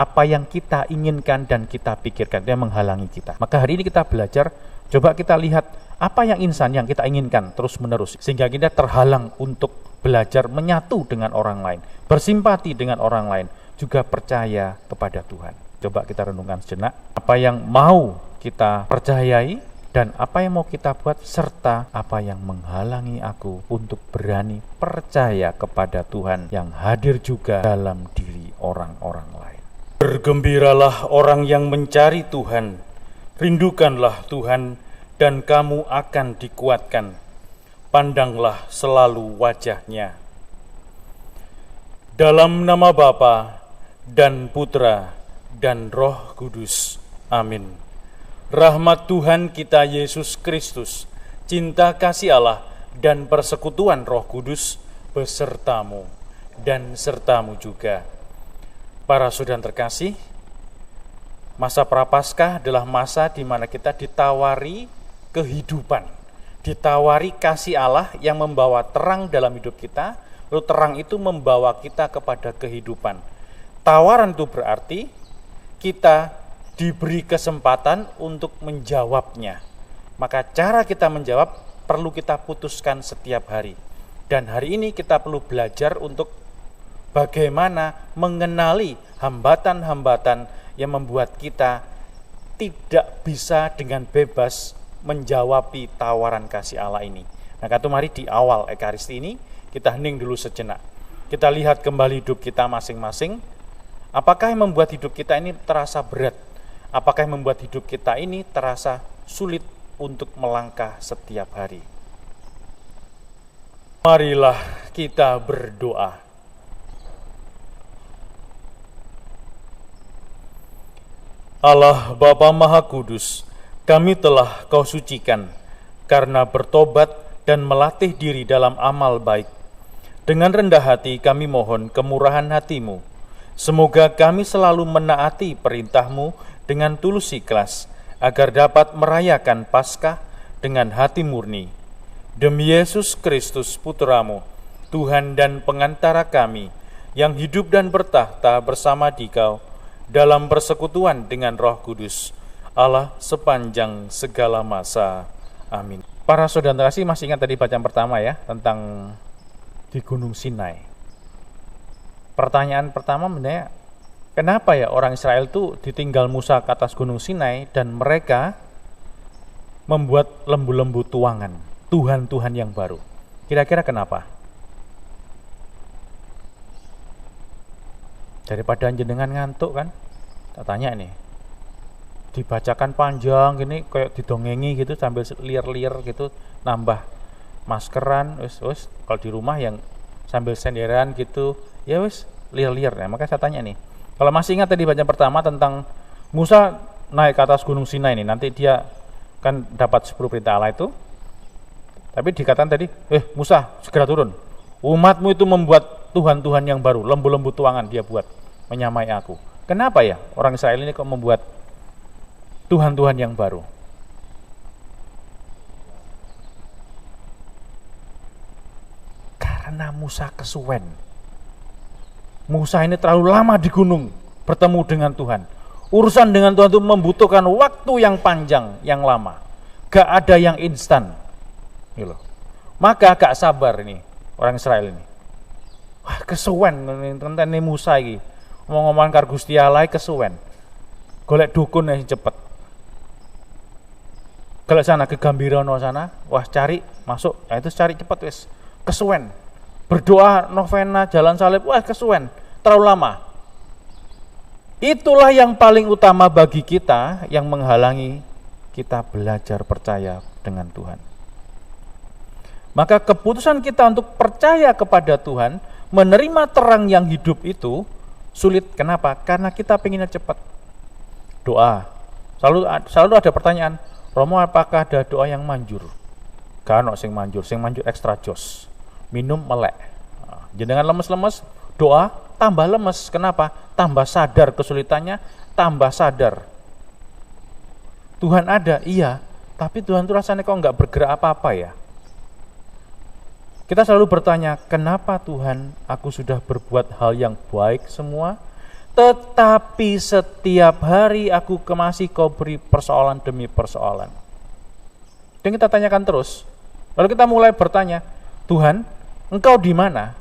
apa yang kita inginkan dan kita pikirkan, yang menghalangi kita. Maka hari ini kita belajar, coba kita lihat apa yang insan yang kita inginkan terus menerus, sehingga kita terhalang untuk belajar menyatu dengan orang lain, bersimpati dengan orang lain, juga percaya kepada Tuhan. Coba kita renungkan sejenak, apa yang mau kita percayai dan apa yang mau kita buat, serta apa yang menghalangi aku untuk berani percaya kepada Tuhan yang hadir juga dalam diri orang-orang lain. Bergembiralah orang yang mencari Tuhan, rindukanlah Tuhan dan kamu akan dikuatkan. Pandanglah selalu wajah-Nya. Dalam nama Bapa dan Putra dan Roh Kudus. Amin. Rahmat Tuhan kita Yesus Kristus, cinta kasih Allah dan persekutuan Roh Kudus besertamu dan sertamu juga. Para saudara terkasih, masa Prapaskah adalah masa di mana kita ditawari kehidupan, ditawari kasih Allah yang membawa terang dalam hidup kita, lalu terang itu membawa kita kepada kehidupan. Tawaran itu berarti kita diberi kesempatan untuk menjawabnya. Maka cara kita menjawab perlu kita putuskan setiap hari. Dan hari ini kita perlu belajar untuk bagaimana mengenali hambatan-hambatan yang membuat kita tidak bisa dengan bebas menjawabi tawaran kasih Allah ini. Nah, mari di awal Ekaristi ini kita hening dulu sejenak. Kita lihat kembali hidup kita masing-masing. Apakah yang membuat hidup kita ini terasa berat? Apakah yang membuat hidup kita ini terasa sulit untuk melangkah setiap hari? Marilah kita berdoa. Allah Bapa Maha Kudus, kami telah Kau sucikan karena bertobat dan melatih diri dalam amal baik. Dengan rendah hati kami mohon kemurahan hati-Mu. Semoga kami selalu menaati perintah-Mu dengan tulus ikhlas, agar dapat merayakan Paskah dengan hati murni. Demi Yesus Kristus Putra-Mu, Tuhan dan pengantara kami, yang hidup dan bertahta bersama Dikau, dalam persekutuan dengan Roh Kudus, Allah sepanjang segala masa. Amin. Para saudara terkasih, masih ingat tadi bacaan pertama ya, tentang di Gunung Sinai. Pertanyaan pertama sebenarnya, kenapa ya orang Israel itu ditinggal Musa ke atas Gunung Sinai dan mereka membuat lembu-lembu tuangan, Tuhan-Tuhan yang baru? Kira-kira kenapa? Daripada jenengan ngantuk kan, tak tanya nih, dibacakan panjang gini kayak didongengi gitu sambil liar-liar gitu, nambah maskeran, wis kalau di rumah yang sambil senderan gitu, ya wis liar-liar. Nah, maka saya tanya nih, kalau masih ingat tadi bacaan pertama tentang Musa naik ke atas Gunung Sinai ini, nanti dia kan dapat 10 perintah Allah itu, tapi dikatakan tadi, Musa segera turun, umatmu itu membuat Tuhan-Tuhan yang baru, lembu-lembu tuangan dia buat menyamai aku. Kenapa ya orang Israel ini kok membuat Tuhan-Tuhan yang baru? Karena Musa kesuwen. Musa ini terlalu lama di gunung bertemu dengan Tuhan. Urusan dengan Tuhan itu membutuhkan waktu yang panjang, yang lama. Gak ada yang instan. Gitu. Maka gak sabar ini orang Israel ini. Wah, kesuwen ini Musa ini. Ngomong-ngomong karo Gusti Allah kesuwen. Golek dukun yang cepet. Golek sana ke Gambirana sana, wah cari masuk, nah itu cari cepet wis. Kesuwen. Berdoa novena jalan salib, wah kesuwen. Terlalu lama. Itulah yang paling utama bagi kita yang menghalangi kita belajar percaya dengan Tuhan. Maka keputusan kita untuk percaya kepada Tuhan, menerima terang yang hidup itu sulit. Kenapa? Karena kita pengennya cepat. Doa. Selalu ada pertanyaan, Romo, apakah ada doa yang manjur? Gak ono sing manjur ekstra jos. Minum melek. Jenengan lemes-lemes, doa tambah lemes. Kenapa? Tambah sadar kesulitannya, tambah sadar. Tuhan ada, iya, tapi Tuhan itu rasanya kok nggak bergerak apa-apa ya. Kita selalu bertanya, kenapa Tuhan aku sudah berbuat hal yang baik semua, Tetapi setiap hari aku masih kau beri persoalan demi persoalan. Dan kita tanyakan terus. Lalu kita mulai bertanya, Tuhan, Engkau di mana?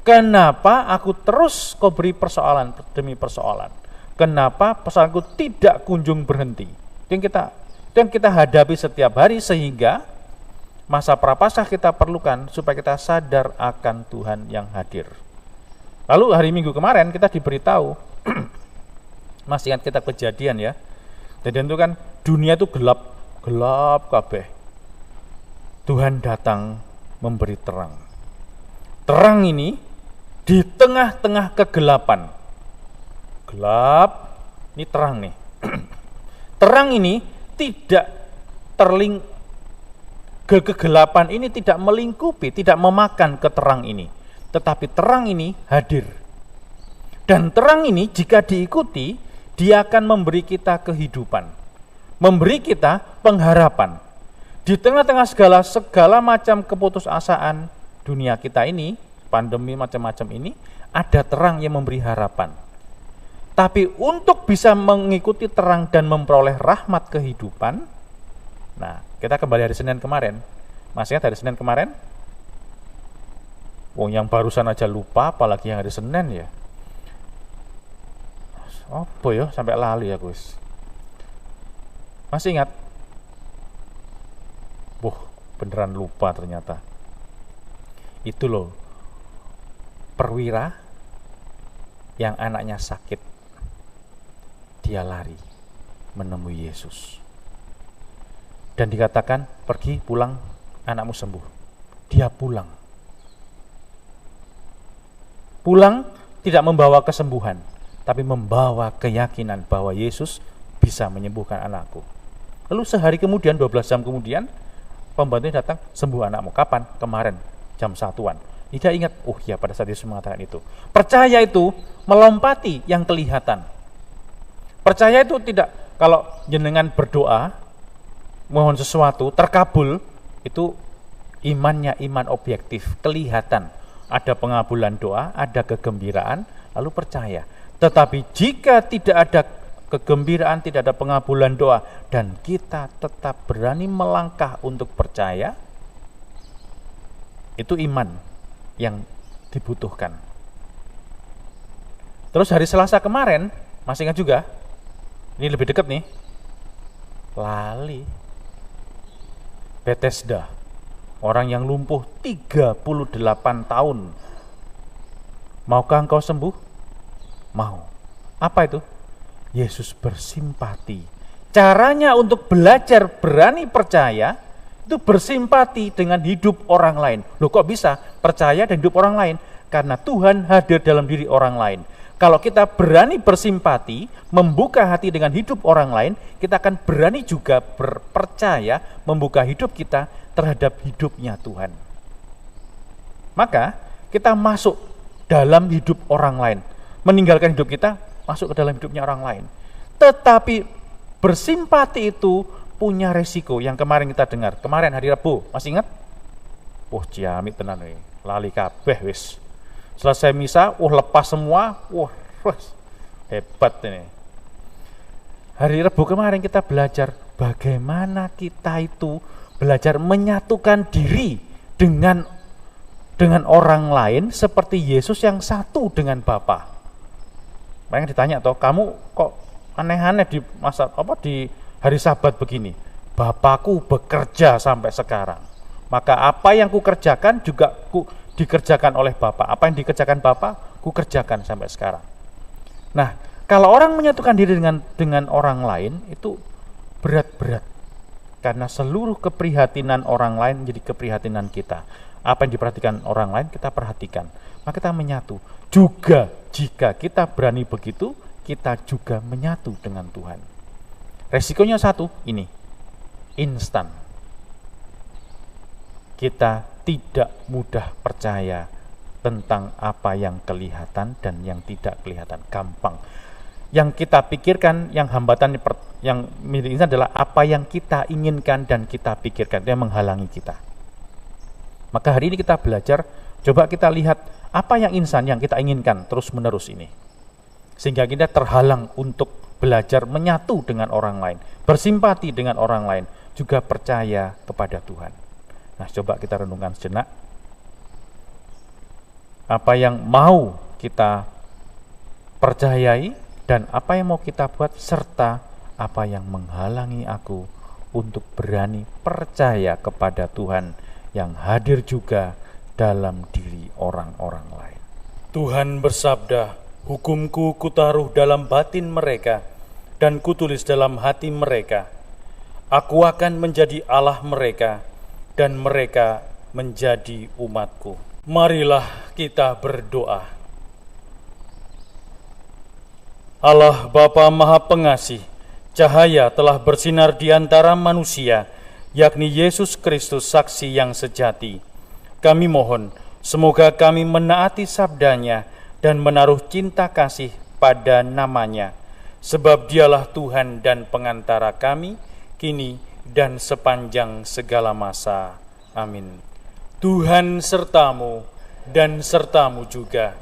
Kenapa aku terus kau beri persoalan demi persoalan? Kenapa persoalanku tidak kunjung berhenti? Dan kita hadapi setiap hari, sehingga masa prapaskah kita perlukan supaya kita sadar akan Tuhan yang hadir. Lalu hari Minggu kemarin kita diberitahu, masih ingat kita kejadian ya, kejadian itu kan dunia itu gelap kabeh. Tuhan datang memberi terang. Terang ini di tengah-tengah kegelapan. Gelap, ini terang nih. Terang ini tidak kegelapan ini tidak melingkupi, tidak memakan ke terang ini. Tetapi terang ini hadir. Dan terang ini jika diikuti, dia akan memberi kita kehidupan. Memberi kita pengharapan. Di tengah-tengah segala macam keputusasaan dunia kita ini, pandemi macam-macam ini, ada terang yang memberi harapan. Tapi untuk bisa mengikuti terang dan memperoleh rahmat kehidupan, nah kita kembali hari Senin kemarin. Masih ingat hari Senin kemarin? Yang barusan aja lupa, apalagi yang hari Senin ya. Apa ya, sampai lali ya guys. Masih ingat? Beneran lupa ternyata. Itu loh, perwira yang anaknya sakit, dia lari menemui Yesus. Dan dikatakan, pergi pulang, anakmu sembuh. Dia pulang. Pulang tidak membawa kesembuhan, tapi membawa keyakinan bahwa Yesus bisa menyembuhkan anakku. Lalu sehari kemudian, 12 jam kemudian, pembantunya datang, sembuh anakmu. Kapan? Kemarin, jam 1-an. Dia ingat, ya pada saat Yesus mengatakan itu. Percaya itu melompati yang kelihatan. Percaya itu tidak, kalau jenengan berdoa, mohon sesuatu, terkabul, itu imannya iman objektif, kelihatan. Ada pengabulan doa, ada kegembiraan, lalu percaya. Tetapi jika tidak ada kegembiraan, tidak ada pengabulan doa, dan kita tetap berani melangkah untuk percaya, itu iman yang dibutuhkan. Terus hari Selasa kemarin, masih ingat juga, ini lebih dekat nih, lali, Bethesda. Orang yang lumpuh 38 tahun. Maukah engkau sembuh? Mau. Apa itu? Yesus bersimpati. Caranya untuk belajar berani percaya, itu bersimpati dengan hidup orang lain. Loh, kok bisa percaya dan hidup orang lain? Karena Tuhan hadir dalam diri orang lain. Kalau kita berani bersimpati, membuka hati dengan hidup orang lain, kita akan berani juga berpercaya, membuka hidup kita terhadap hidupnya Tuhan. Maka kita masuk dalam hidup orang lain, meninggalkan hidup kita, masuk ke dalam hidupnya orang lain. Tetapi bersimpati itu punya resiko yang kemarin kita dengar. Kemarin hari Rabu, masih ingat? Ciamik tenan nih, lali kabeh wis. Selesai misa, lepas semua, hebat ini. Hari Rabu kemarin kita belajar bagaimana kita itu belajar menyatukan diri dengan orang lain seperti Yesus yang satu dengan Bapa. Makanya ditanya kamu kok aneh-aneh di hari Sabat begini? Bapakku bekerja sampai sekarang. Maka apa yang kukerjakan juga dikerjakan oleh Bapa. Apa yang dikerjakan Bapa, kukerjakan sampai sekarang. Nah, kalau orang menyatukan diri dengan orang lain itu berat-berat. Karena seluruh keprihatinan orang lain menjadi keprihatinan kita. Apa yang diperhatikan orang lain kita perhatikan. Maka kita menyatu. Juga jika kita berani begitu, kita juga menyatu dengan Tuhan. Resikonya satu, ini. Instan. Kita tidak mudah percaya tentang apa yang kelihatan dan yang tidak kelihatan. Gampang. Yang kita pikirkan, yang hambatan yang milik insan adalah apa yang kita inginkan dan kita pikirkan, yang menghalangi kita. Maka hari ini kita belajar, coba kita lihat apa yang insan yang kita inginkan terus menerus ini. sehingga kita terhalang untuk belajar menyatu dengan orang lain, bersimpati dengan orang lain, juga percaya kepada Tuhan. Nah, coba kita renungkan sejenak. Apa yang mau kita percayai dan apa yang mau kita buat, serta apa yang menghalangi aku untuk berani percaya kepada Tuhan yang hadir juga dalam diri orang-orang lain. Tuhan bersabda, "Hukumku kutaruh dalam batin mereka dan kutulis dalam hati mereka. Aku akan menjadi Allah mereka dan mereka menjadi umatku." Marilah kita berdoa. Allah Bapa Maha Pengasih, cahaya telah bersinar di antara manusia, yakni Yesus Kristus saksi yang sejati. Kami mohon, semoga kami menaati sabdanya dan menaruh cinta kasih pada namanya, sebab dialah Tuhan dan pengantara kami, kini dan sepanjang segala masa. Amin. Tuhan sertamu dan sertamu juga.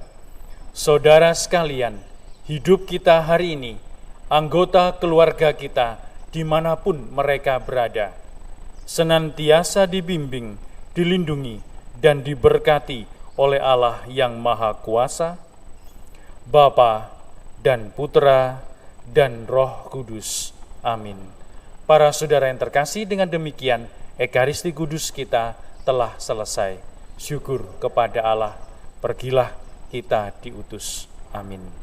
Saudara sekalian, hidup kita hari ini, anggota keluarga kita dimanapun mereka berada, senantiasa dibimbing, dilindungi, dan diberkati oleh Allah yang Maha Kuasa, Bapa dan Putra dan Roh Kudus. Amin. Para saudara yang terkasih, dengan demikian Ekaristi Kudus kita telah selesai. Syukur kepada Allah, pergilah kita diutus. Amin.